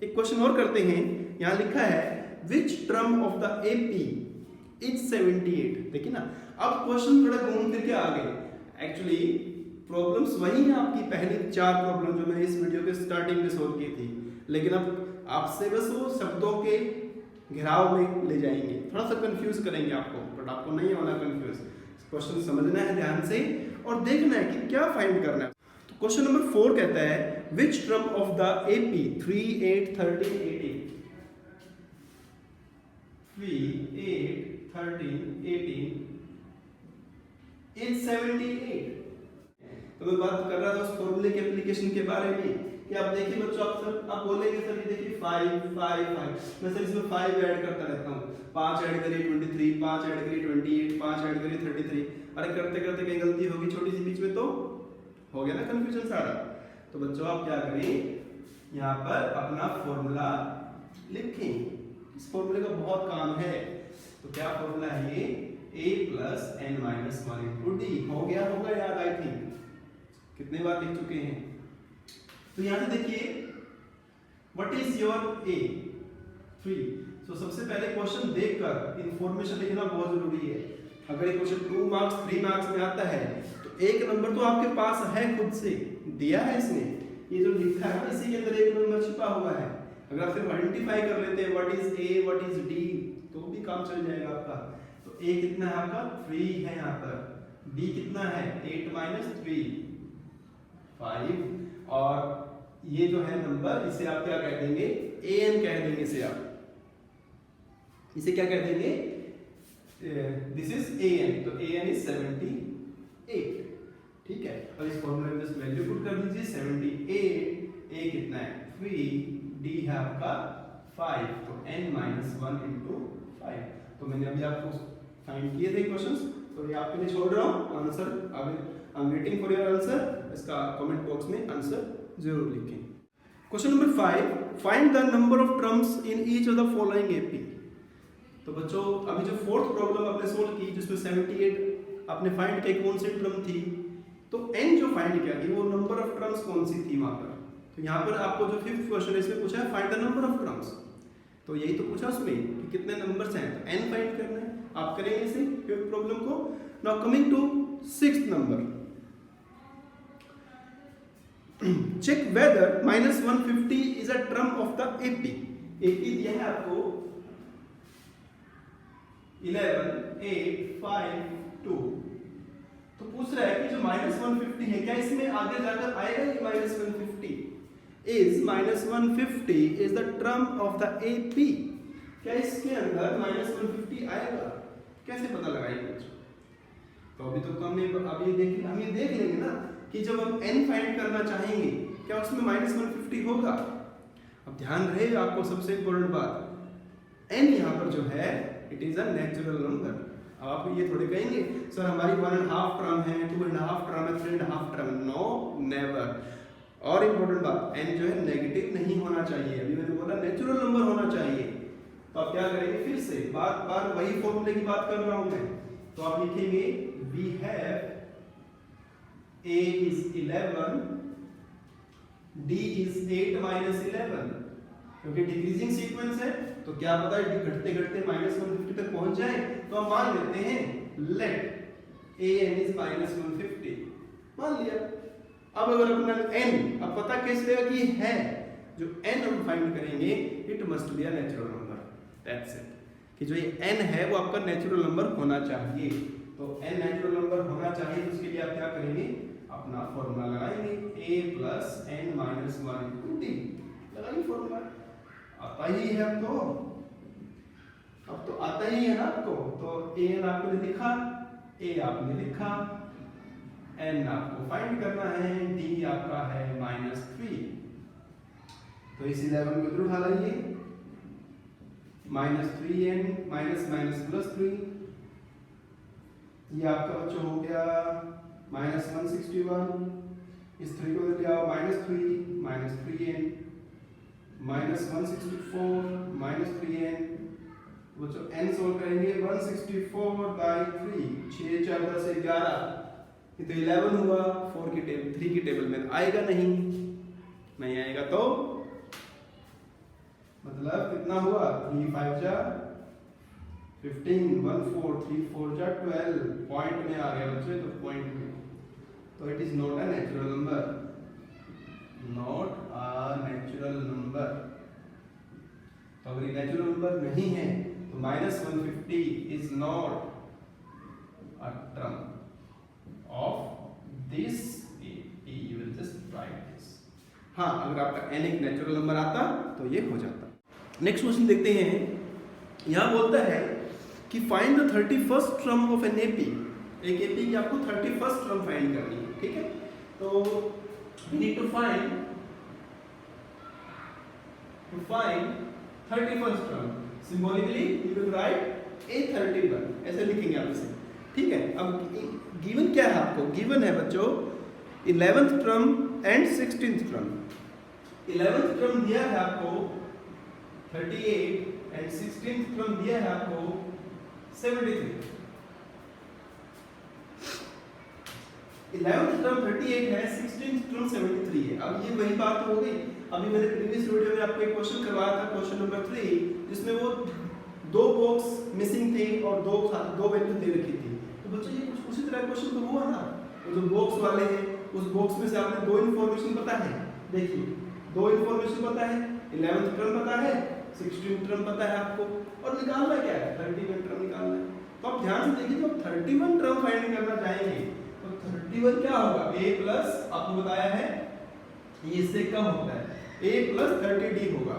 एक क्वेश्चन और करते हैं। यहाँ लिखा है which term of the AP is 78। देखिए ना, अब क्वेश्चन थोड़ा घूम फिर के आ गए। एक्चुअली प्रॉब्लम्स वही हैं आपकी पहली 4 प्रॉब्लम जो मैं इस वीडियो के स्टार्टिंग में सोल्व की थी, लेकिन अब आपसे बस वो शब्दों के घेराव में ले जाएंगे, थोड़ा सा कंफ्यूज करेंगे आपको, बट आपको नहीं होना कंफ्यूज। क्वेश्चन समझना है ध्यान से और देखना है कि क्या फाइंड करना है। तो क्वेश्चन नंबर 4 कहता है which term of the AP 3, 8, 13, 18 3, 8, 13, 18 is 78। तो मैं बात कर रहा था उस फॉर्मूले के एप्लीकेशन के बारे में कि आप देखिए बच्चों, आप बोलेंगे सर ये देखिए 5, 5, 5, मैं सर इसमें 5 ऐड करता रहता हूँ, 5 ऐड करिए 23, 5 ऐड करिए 28, 5 ऐड करिए 33। अरे करते करते कहीं गलती होगी छोटी सी बीच में तो हो गया ना कंफ्यूजन सारा। तो बच्चों आप क्या करें, यहाँ पर अपना फॉर्मूला लिखें। इस फॉर्मूले का बहुत काम है। तो क्या फॉर्मूला है ये, a plus n minus 1 into D. हो गया होगा याद, आई थिंक कितने बार लिख चुके हैं। तो यहां से देखिए व्हाट इज योर a 3। तो सबसे पहले क्वेश्चन देखकर इंफॉर्मेशन लिखना बहुत जरूरी है। अगर ये क्वेश्चन 2 मार्क्स 3 मार्क्स में आता है तो एक नंबर तो आपके पास है, खुद से दिया है इसने, ये जो लिखा है ना इसी के अंदर एक नंबर छिपा हुआ है। अगर आप सिर्फ आइडेंटिफाई कर लेते हैं what is a what is d तो भी काम चल जाएगा आपका। तो a कितना है आपका 3 है, यहाँ पर d कितना है 8 माइनस 3 5, और ये जो है नंबर इसे आप क्या कह देंगे, an कह देंगे इसे, आप इसे क्या कह देंगे, दिस इज an। तो an इज 78, ठीक है। और इस फॉर्मूले में वैल्यू पुट कर दीजिए 78, a कितना है 3, d है आपका 5, तो n माइनस 1 इंटू 5। तो मैंने अभी आपको फाइंड किए थे क्वेश्चंस, तो ये आपके लिए छोड़ रहा हूँ answer. I am waiting for your answer. इसका कमेंट बॉक्स में आंसर जरूर लिखें। Question number 5, find the number of terms in each of the following AP. तो बच्चों अभी जो फोर्थ प्रॉब्लम आपने सोल्व की जिसमें 78 आपने फाइंड किया कौन सी टर्म थी, तो n जो फाइंड किया कि वो नंबर ऑफ टर्म्स कौन सी थी वहां पर। तो यहाँ पर आपको जो 5th क्वेश्चन है इसमें पूछा है find the number of terms, तो यही तो पूछा उसमें कि कितने नंबर्स हैं, तो n फाइंड करना है। आप करेंगे इसे 5th प्रॉब्लम को। Now coming to 6th number, check whether -150 is a term of the AP। AP दिया है आपको 11, 8, 5, 2। तो पूछ रहा है कि जो -150 है क्या इसमें आगे जाकर आएगा ये -150? is -150 is the term of the AP। क्या इसके अंदर -150 आएगा? कैसे पता लगाएंगे? तो अभी तो हमने अब ये देख लेंगे ना कि जब हम n फाइंड करना चाहेंगे क्या उसमें -150 होगा। अब ध्यान रहे आपको सबसे इम्पोर्टेंट बात, n यहाँ पर जो है it is a natural number. अब आप ये थोड़े कहेंगे सर हमारी 1.5 टर्म है, 2.5 टर्म है, 3.5 टर्म, नो नेवर। और इम्पोर्टेंट बात, n जो है नेगेटिव नहीं होना चाहिए, अभी मैंने बोला नेचुरल नंबर होना चाहिए। तो आप क्या करेंगे, फिर से बार बार वही फॉर्मूले की बात कर रहा हूं मैं। तो आप लिखेंगे we have a is 11, d is 8 minus 11, क्योंकि डिक्रीजिंग सीक्वेंस है तो क्या पता है घटते घटते -150 तक पहुंच जाए। तो हम मान लेते हैं लेट an is -150, मान लिया। अब अगर अपना n अब पता कैसे लगा कि है, जो n हम फाइंड करेंगे it must be a natural number, that's it. कि जो ये n है वो आपका नेचुरल नंबर होना चाहिए। तो n नेचुरल नंबर होना चाहिए, तो उसके लिए आप क्या करेंगे, अपना फॉर्मूला लगाएंगे a plus n minus 1 into D. लगाइए फॉर्मूला, आता ही है अब तो आता ही है ना आपको। तो a आपने लिखा, a आपने लिखा, n आपको फाइंड करना है, d आपका है -3। तो इस 11 को इधर उठा लाइए, -3n माइनस प्लस 3, ये आपका बच्चों हो गया -161। इस 3 को ले आओ -3n -164 -3n। बच्चों n सोल्व करेंगे 164/3, 6 4 10 11, ये तो 11 हुआ। 4 की टेबल 3 की टेबल में आएगा नहीं आएगा तो मतलब कितना हुआ 3 5 जा 15 1 4 3 4 जा 12 पॉइंट में आ गया बच्चे, तो पॉइंट में, तो it is not a natural number, not a natural number. तो अगर ये नेचुरल नंबर नहीं है तो -150 is not a term of this AP, you will just write this। हाँ, अगर आपका n एक नेचुरल नंबर आता तो ये हो जाता। नेक्स्ट क्वेश्चन देखते हैं। यहाँ बोलता है कि find the 31st term of an AP। एक AP की आपको 31st टर्म फाइंड करनी है, ठीक है। तो we need to find 31st term. Symbolically you will write A31, ऐसे लिखेंगे आप इसे, ठीक है। अब गिवन क्या है आपको? गिवन है बच्चों 11th term and 16th term. 11th term दिया है आपको 38 एंड 16th टर्म दिया है आपको 73। 11th टर्म 38 है, 16th टर्म 73 है। अब ये वही बात हो गई, अभी मैंने प्रीवियस वीडियो में आपको एक क्वेश्चन करवाया था, क्वेश्चन नंबर 3, जिसमें वो दो बॉक्स मिसिंग थे और दो वैल्यू दे रखी थी। तो बच्चों ये कुछ उसी तरह क्वेश्चन तो हुआ ना, वो जो बॉक्स वाले हैं उस बॉक्स में से आपने दो इन्फॉर्मेशन पता है, देखिए दो इन्फॉर्मेशन पता है, 11th टर्म पता है, 16th टर्म पता है आपको, और निकालना क्या है 31 टर्म निकालना है। तो आप ध्यान से देखिए, जब 31 टर्म फाइंड करना चाहेंगे तो 31 क्या होगा, a प्लस आपको बताया है ये इससे कम होता है, a प्लस 30d होगा।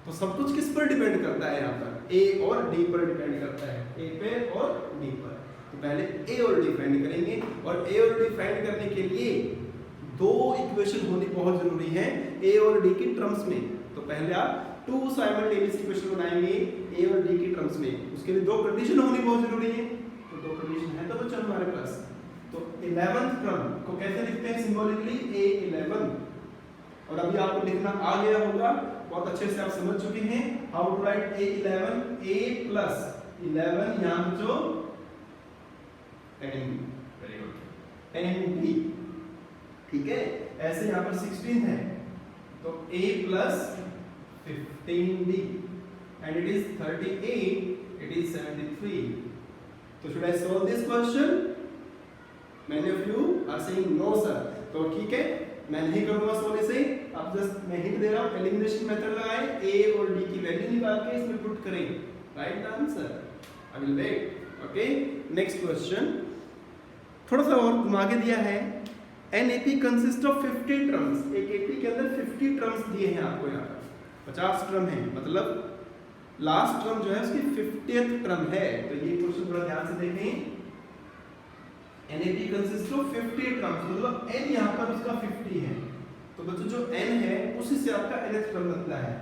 तो सब कुछ किस पर डिपेंड करता है, यहाँ पर a और d पर डिपेंड करता है, a पे और d पर। तो पहले a और d फाइंड करेंगे, और a और d फाइंड करने के लिए दो इक्वेशन होनी बहुत जरूरी है a और d की टर्म्स में। तो पहले आप टू साइमल्टेनियस इक्वेशन बनाएंगे a और d की टर्म्स में, उसके लिए दो कंडीशन होनी बहुत जरूरी है। तो दो कंडीशन है तो बच्चों हमारे पास, तो 11th टर्म को कैसे लिखते हैं सिंबॉलिकली, a11। और अभी आपको लिखना आ गया होगा, बहुत अच्छे से आप समझ चुके हैं how to write a11, a plus 11 यहाँ जो 10b, ठीक है। ऐसे यहाँ पर 16 है तो a plus 15d and it is 38, it is 73। तो should I solve this question? Many of you are saying no sir। तो ठीक है, मैं नहीं करूंगा सोल्व इसे, अब जस्ट मैं हिंट दे रहा हूं, एलिमिनेशन मेथड लगाएं, a और d की वैल्यू निकाल के इसमें पुट करें, write the answer. I will wait. Okay, next question थोड़ा सा और घुमा के दिया है। An AP consist of 50 terms. एक AP के अंदर 50 टर्म्स दिए हैं आपको, यहाँ पर 50 टर्म है, मतलब लास्ट टर्म जो है उसकी 50th टर्म है। तो ये क्वेश्चन थोड़ा ध्यान से देखें। An AP consist of 50 terms, मतलब n यहाँ पर उसका 50 है, तो बच्चों जो n है उसी से आपका nth टर्म बनता है,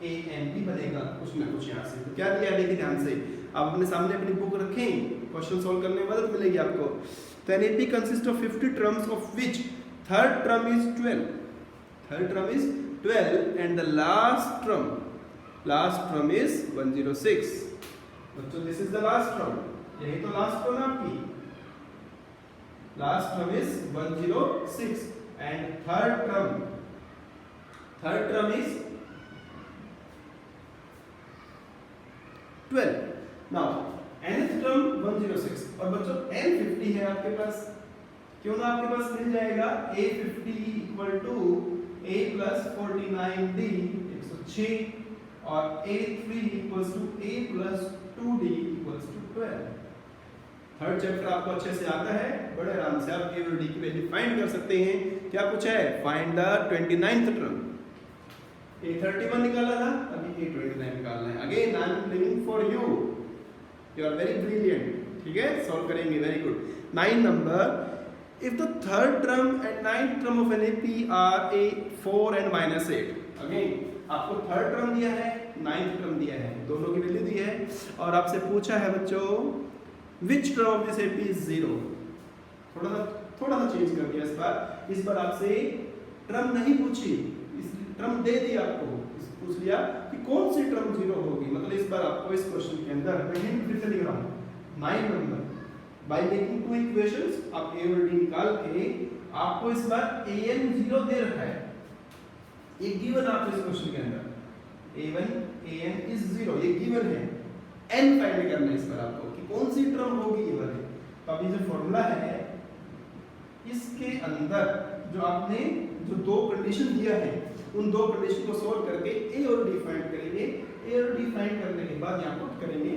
ANP बनेगा कुछ ना कुछ यहाँ से। तो क्या दिया है देखिए ध्यान से, आप अपने सामने अपनी बुक रखें, क्वेश्चन सॉल्व करने में मदद मिलेगी आपको। तो an AP consist of 50 terms of which third term is 12, third term is 12 and the last term is 106। बच्चों this is the last term, यही तो लास्ट टर्म आपकी, last term is 106 and third term is 12। now nth term 106 और बच्चों n 50 है आपके पास, क्यों ना आपके पास मिल जाएगा a50 equal to a plus 49d 106 और a3 equals to a plus 2d equals to 12। Third chapter आपको अच्छे से आता है, बड़े आराम से आप a और d की वैल्यू फाइंड कर सकते हैं। क्या पूछा है, find the 29th term. a31 निकाला था, अभी a29 निकालना है। Again I am leaving for you, you are very brilliant, ठीक है, सॉल्व करेंगे, very good. 9 number, if the third term and 9th term of an AP are a4 and -8। अगेन आपको थर्ड टर्म दिया है, 9th टर्म दिया है, दोनों की वैल्यू दी है, और आपसे पूछा है बच्चों Which term of this AP is 0? थोड़ा सा चेंज कर दिया इस बार आपसे टर्म नहीं पूछी, इस टर्म दे दी आपको, पूछ लिया कि कौन सी टर्म 0 होगी। मतलब इस बार आपको इस क्वेश्चन के अंदर मैं हिंट फिर से लिख रहा हूँ, 9 number, by making two equations आप a और d निकाल के आपको इस बार an 0 दे रखा है, एक गिवन आपको इस क्वेश्चन के अंदर, a1 an is 0, ये गिवन है। n फाइंड करना है इस पर आपको कि कौन सी टर्म होगी ये वाली। तो अभी जो फॉर्मूला है इसके अंदर जो आपने जो दो कंडीशन दिया है उन दो कंडीशन को सोल्व करके a और d फाइंड करेंगे। a और d फाइंड करने के बाद यहाँ पुट करेंगे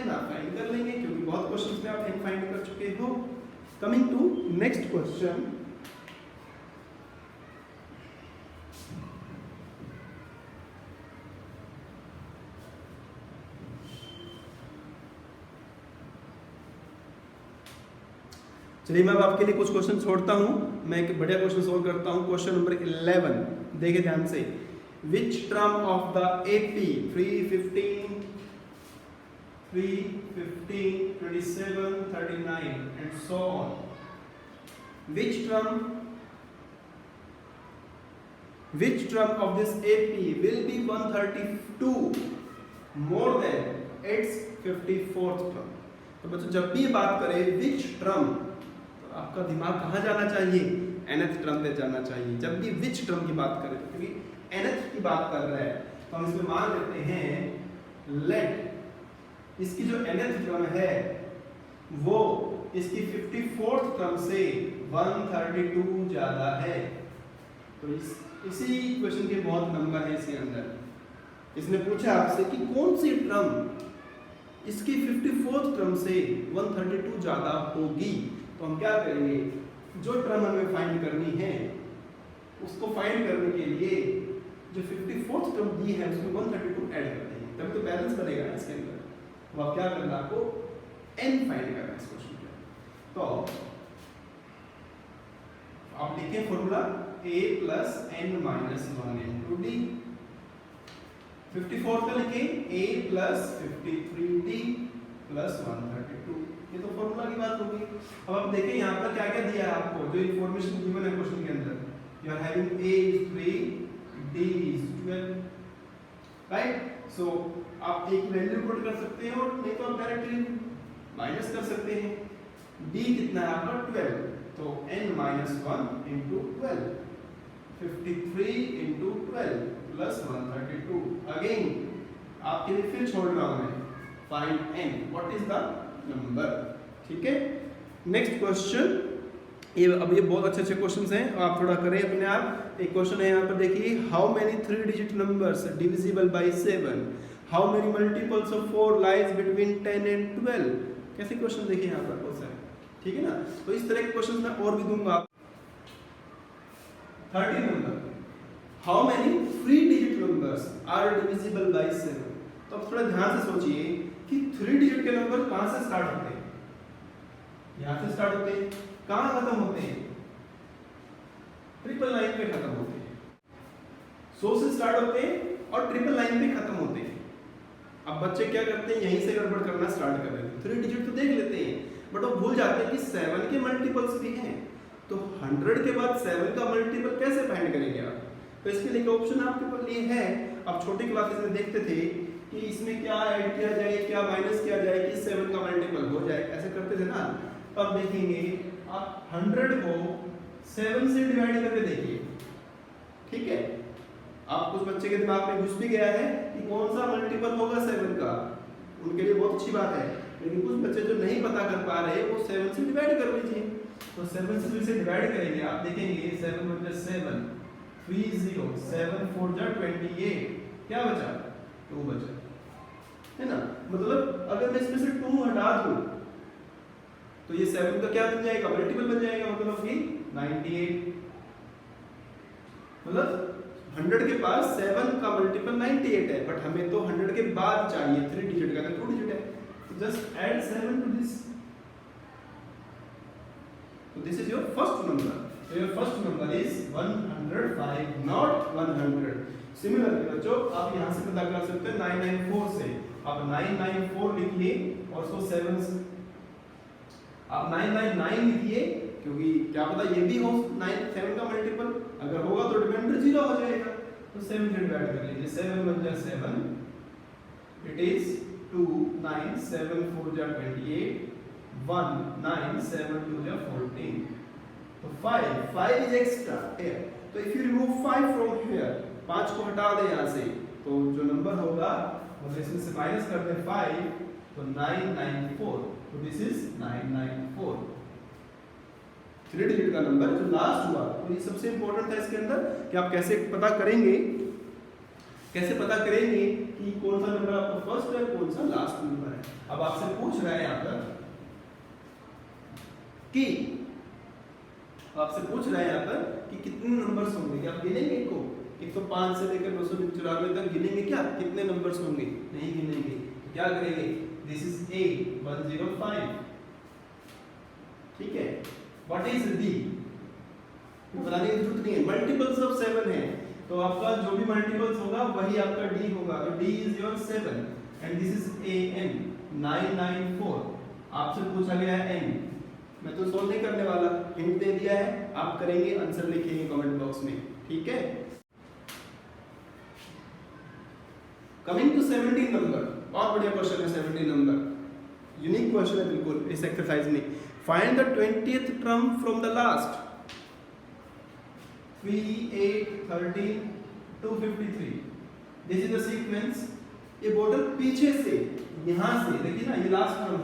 n आप फाइंड कर लेंगे, क्योंकि बहुत क्वेश्चंस में आप n फाइंड कर चुके हो। कमिंग टू नेक्स्ट क्वेश्चन, चलिए मैं अब आपके लिए कुछ क्वेश्चन छोड़ता हूं, मैं एक बढ़िया क्वेश्चन सोल्व करता हूं। क्वेश्चन नंबर 11 देखिए ध्यान से। Which term of the AP 3, 15, 27, 39 and so on, which term of this AP will be 132 more than its 54th term? तो बच्चों जब भी बात करें विच टर्म, आपका दिमाग कहाँ जाना चाहिए? nth टर्म पे जाना चाहिए जब भी विच टर्म की बात करें, क्योंकि nth की बात कर रहा है। तो हम इसमें मान लेते हैं लेट इसकी जो nth टर्म है वो इसकी 54th टर्म से 132 ज्यादा है। तो इसी क्वेश्चन के बहुत नंबर है इसके अंदर। इसने पूछा आपसे कि कौन सी टर्म इसकी 54th टर्म से 132 ज्यादा होगी। तो हम क्या करेंगे, जो टर्म हमें फाइंड करनी है उसको फाइंड करने के लिए जो 54th टर्म दी है उसमें 132 ऐड कर देंगे, तभी तो बैलेंस बनेगा इसके अंदर। तो अब क्या करना, आपको n फाइंड करना है इस क्वेश्चन में। तो आप लिखें formula a plus n minus 1 into d। 54 का लिखें a plus 53d plus 132। ये तो फॉर्मूला की बात होगी। अब आप देखें यहाँ पर क्या क्या दिया है आपको, जो इंफॉर्मेशन गिवन है क्वेश्चन के अंदर। You are having a is 3, d is 12, right. सो आप एक वैल्यू पुट कर सकते हैं और नहीं तो आप डायरेक्टली माइनस कर सकते हैं। d कितना है आपका 12, तो n minus 1 into 12, 53 into 12 plus 132। Again आपके लिए फिर छोड़ रहा हूं मैं, find n, what is the number. ठीक है, नेक्स्ट क्वेश्चन। अब ये बहुत अच्छे क्वेश्चंस हैं, आप थोड़ा करें अपने आप। एक क्वेश्चन है यहाँ पर देखिए, how many 3 digit numbers divisible by 7, how many multiples of 4 lies between 10 and 12। कैसे क्वेश्चन देखिए यहाँ पर बहुत सारे, ठीक है ना। तो इस तरह के क्वेश्चन मैं और भी दूंगा। 30 number, how many 3 digit numbers are divisible by 7। तो अब थोड़ा ध्यान से सोचिए कि 3 डिजिट के नंबर कहां से स्टार्ट होते हैं, यहां से स्टार्ट होते हैं, कहां खत्म होते हैं, 999 पे खत्म होते हैं। 100 से स्टार्ट होते हैं और 999 पे खत्म होते हैं। अब बच्चे क्या करते हैं, यहीं से गड़बड़ करना स्टार्ट कर देते हैं। 3 डिजिट तो देख लेते हैं बट वो भूल जाते हैं कि 7 के मल्टीपल्स भी हैं। तो 100 के बाद 7 का मल्टीपल कैसे फाइंड करेंगे आप? तो इसके लिए ऑप्शन आपके लिए है। अब छोटी क्लासेस में देखते थे कि इसमें क्या ऐड किया जाए, क्या माइनस किया जाए कि 7 का मल्टीपल हो जाए, ऐसे करते थे ना। तो अब देखेंगे आप 100 को 7 से डिवाइड करके देखिए, ठीक है। आप कुछ बच्चे के दिमाग में घुस भी गया है कि कौन सा मल्टीपल होगा 7 का, उनके लिए बहुत अच्छी बात है। लेकिन कुछ बच्चे जो नहीं पता कर पा रहे वो 7 से डिवाइड कर लीजिए। तो 7 से फिर से डिवाइड करेंगे, आप देखेंगे 7 × 7 3 0, 7 4 जा 28, क्या बचा, 2 बचा, है ना। मतलब अगर मैं इसमें से 2 हटा दूं तो ये 7 का क्या बन जाएगा, मल्टीपल बन जाएगा, मतलब कि 98। मतलब 100 के पास 7 का मल्टीपल 98 है, बट हमें तो 100 के बाद चाहिए 3 डिजिट का, 2 डिजिट है। तो just add 7 to this. So this is your first number. So your first number is 105, not 100. Similarly बच्चों आप यहाँ से पता कर सकते हैं 994 से। आप 994 लिखिए और उसको 7 से आप 999 लिखिए, क्योंकि क्या पता ये भी हो 7 का मल्टीपल, अगर होगा तो रिमाइंडर 0 हो जाएगा। तो 7 से डिवाइड कर लीजिए, 7 × 7 इट इज 2, 9, 7 4 जा 28, 1, 9, 7 2 जा 14। तो 5 इज एक्स्ट्रा here. तो if you remove 5 from here, 5 को हटा दें यहाँ से, तो जो नंबर होगा मतलब इसमें से माइनस करते हैं 5 तो 994, तो दिस इज 994 3 डिजिट का नंबर जो लास्ट हुआ। तो ये सबसे इंपॉर्टेंट था इसके अंदर कि आप कैसे पता करेंगे कि कौन सा नंबर आपका फर्स्ट है कौन सा लास्ट नंबर है। अब आपसे पूछ रहा है यहाँ पर कि कितने नंबर्स होंगे, आप गिनेंगे इनको, एक तो 5 से लेकर 294 तक गिनेंगे क्या, कितने नंबर्स होंगे, नहीं गिनेंगे। तो क्या करेंगे, दिस इज ए 105, ठीक है। व्हाट इज डी, बताने की जरूरत नहीं है, मल्टीपल्स ऑफ 7 है, तो आपका जो भी मल्टीपल्स होगा वही आपका डी होगा, तो D is your 7 and this is a n 994। आपसे पूछा गया है एन, मैं तो सोल्व नहीं करने वाला, हिंट दे दिया है, आप करेंगे, आंसर लिखेंगे कमेंट बॉक्स में, ठीक है। कमिंग टू 17 नंबर, बहुत बढ़िया क्वेश्चन है 17 नंबर, यूनिक क्वेश्चन है बिल्कुल इस एक्सरसाइज में। Find the 20th term from the last 3 8 13 253। This is the sequence. ये बॉर्डर पीछे से यहां से देखिए ना, ये लास्ट टर्म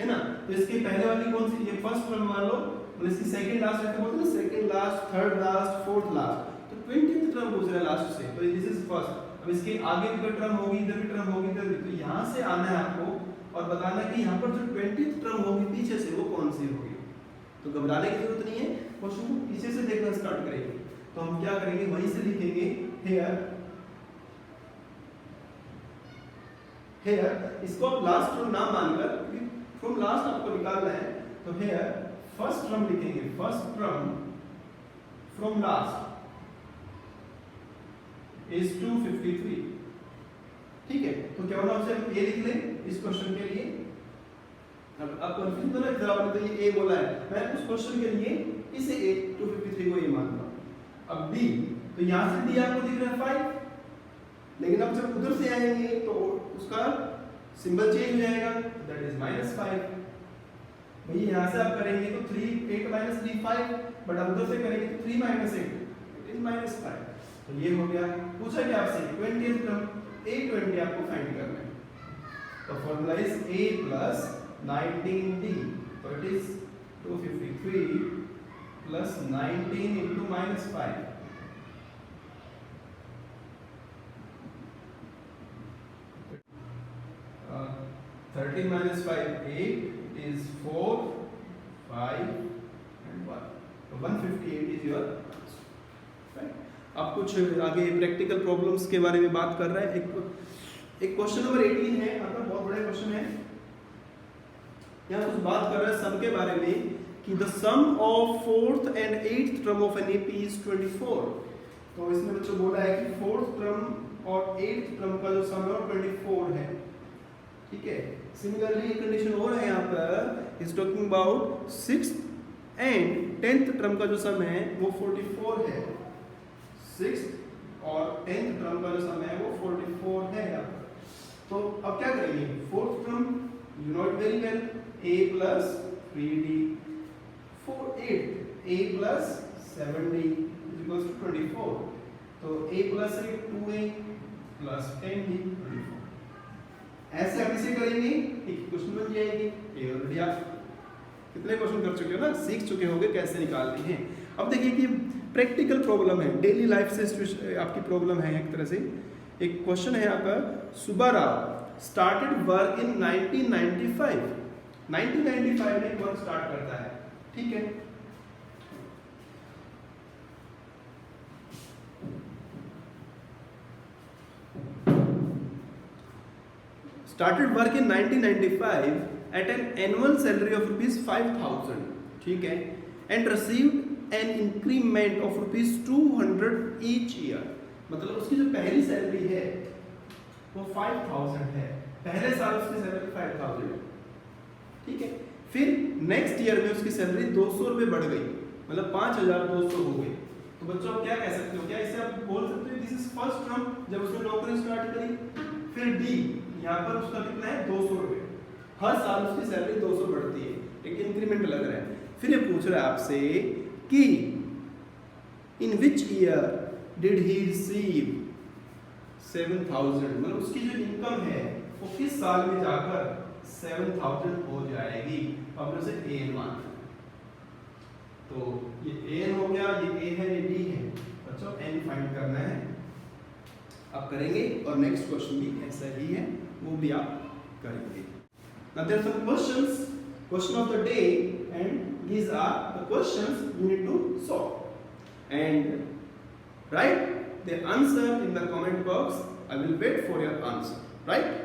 है ना, तो इसके पहले वाली कौन सी, ये फर्स्ट टर्म मान लो, और इसकी सेकंड लास्ट ऐसे बोलते हैं ना, second last, third last, fourth last, तो 20th टर्म पूछ रहा है लास्ट से, तो दिस इज फर्स्ट। अब इसके आगे भी कोई टर्म होगी, इधर भी टर्म होगी, इधर भी, तो यहां से आना है आपको और बताना कि यहां पर जो 20th टर्म होगी पीछे से वो कौन सी होगी। तो घबराने की जरूरत नहीं है, क्वेश्चन को पीछे से देखना स्टार्ट करेंगे। तो हम क्या करेंगे, वहीं से लिखेंगे हेयर, इसको आप लास्ट टर्म ना मानकर, फ्रॉम लास्ट आपको निकालना है, तो हेयर फर्स्ट टर्म लिखेंगे, first term from last is 253, ठीक है। तो क्या होना उसे ए लिख लें इस क्वेश्चन के लिए। अब आप कंफ्यूज हो ना, इधर आपने तो ये ए बोला है, मैं उस क्वेश्चन के लिए इसे ए 253 को ए मानता हूं। अब डी, तो यहां से डी आपको दिख रहा है 5, लेकिन अब जब उधर से आएंगे तो उसका सिंबल चेंज हो जाएगा, दैट इज -5। भई यहां से आप करेंगे तो 3 8 3 5, बट अब उधर से करेंगे तो 3 8 इट इज -5। तो ये हो गया। पूछा क्या आपसे 20th टर्म, A20 आपको फाइंड करना है, तो formula is A plus 19D, तो it is 253 plus 19 into -5, uh, 13 minus 5 8 is 4 5 and 1, so 158 is your answer, right? अब कुछ आगे प्रैक्टिकल प्रॉब्लम्स के बारे में बात कर रहे हैं। एक क्वेश्चन नंबर 18 है आपका, बहुत बड़ा क्वेश्चन है। यहाँ कुछ बात कर रहा है सम के बारे में कि the sum of 4th and 8th term of an AP is 24। तो इसमें बच्चों बोला है कि 4th टर्म और 8th टर्म का जो सम है वो 24 है, ठीक है। सिमिलरली कंडीशन और है यहाँ पर, is talking about 6th and 10th term का जो सम है वो 44 है। 6th और 10th टर्म का जो सम है वो 44 है यहाँ पर। तो अब क्या करेंगे, 4th term you know it very well, a plus 3d 8 a plus 7d is equals to 24, तो a plus 8 2a plus 10d 24। ऐसे आप इसे करेंगे एक क्वेश्चन बन जाएगी। ये ऑलरेडी आप कितने क्वेश्चन कर चुके हो ना, सीख चुके होंगे कैसे निकालने हैं। अब देखिए कि प्रैक्टिकल प्रॉब्लम है, डेली लाइफ से आपकी प्रॉब्लम है एक तरह से। एक क्वेश्चन है आपका, सुब्बाराव स्टार्टेड वर्क इन 1995। 1995 में वर्क स्टार्ट करता है, ठीक है। Started work in 1995 at an annual salary of ₹5,000, ठीक है, and received an increment of ₹200 each year। मतलब उसकी जो पहली सैलरी है वो 5,000 है, पहले साल उसकी सैलरी 5,000 है, ठीक है। फिर नेक्स्ट ईयर में उसकी सैलरी 200 रुपये बढ़ गई, मतलब 5,200 हो गई। तो बच्चों आप क्या कह सकते हो, क्या इसे आप बोल सकते हो दिस इज फर्स्ट टर्म जब उसने नौकरी स्टार्ट करी। फिर डी, यहाँ पर उसका कितना है 200 रुपये, हर साल उसकी सैलरी 200 बढ़ती है, एक इंक्रीमेंट लग रहा है। फिर ये पूछ रहा है आपसे कि in which year did he receive 7,000, मतलब उसकी जो इनकम है वो किस साल में जाकर 7,000 हो जाएगी। अब उसे AN मानना है, तो ये AN हो गया, ये A है, ये D है, बच्चों N फाइंड करना है। आप करेंगे और नेक्स्ट क्वेश्चन भी ऐसा ही है, वो भी आप करेंगे। Now there are some questions, question of the day, and these are the questions you need to solve and write the answer in the comment box. I will wait for your answer, right?